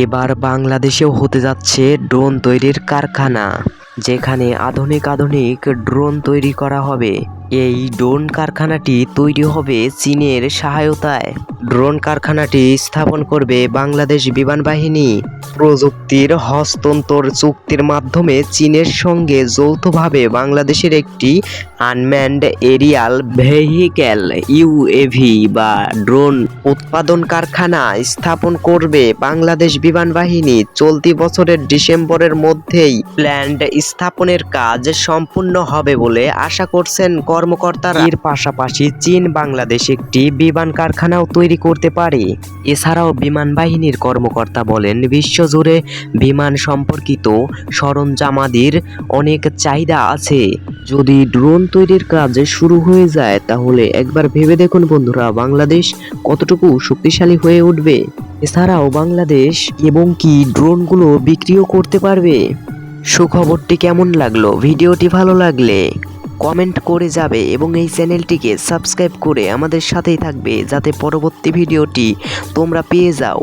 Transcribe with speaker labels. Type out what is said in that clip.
Speaker 1: এবার বাংলাদেশেও হতে যাচ্ছে ড্রোন তৈরির কারখানা, যেখানে আধুনিক ড্রোন তৈরি করা হবে। এই ড্রোন কারখানাটি তৈরি হবে চীনের সহায়তায়। ড্রোন কারখানাটি স্থাপন করবে বাংলাদেশ বিমান বাহিনী। প্রযুক্তির হস্তান্তর চুক্তির মাধ্যমে চীনের সঙ্গে যৌথভাবে বাংলাদেশের একটি আনম্যান্ড এরিয়াল ভেহিক্যাল ইউএভি বা ড্রোন উৎপাদন কারখানা স্থাপন করবে বাংলাদেশ বিমান বাহিনী। চলতি বছরের ডিসেম্বরের মধ্যেই প্ল্যান্ট স্থাপনের কাজ সম্পূর্ণ হবে বলে আশা করছেন কর্মকর্তারা। এর পাশাপাশি চীন বাংলাদেশ একটি বিমান কারখানাও তৈরি করতে পারে। এছাড়াও বিমান বাহিনীর কর্মকর্তা বলেন, বিশ্বজুড়ে বিমান সম্পর্কিত সরঞ্জামাদির অনেক চাহিদা আছে। যদি ড্রোন তৈরির কাজ শুরু হয়ে যায় তাহলে একবার ভেবে দেখুন বন্ধুরা, বাংলাদেশ কতটুকু শক্তিশালী হয়ে উঠবে। এছাড়াও বাংলাদেশ এবং কি ড্রোনগুলো বিক্রিও করতে পারবে। সুখবরটি কেমন লাগলো? ভিডিওটি ভালো লাগলে কমেন্ট করে যাবে এবং এই চ্যানেলটিকে সাবস্ক্রাইব করে আমাদের সাথেই থাকবে, যাতে পরবর্তী ভিডিওটি তোমরা পেয়ে যাও।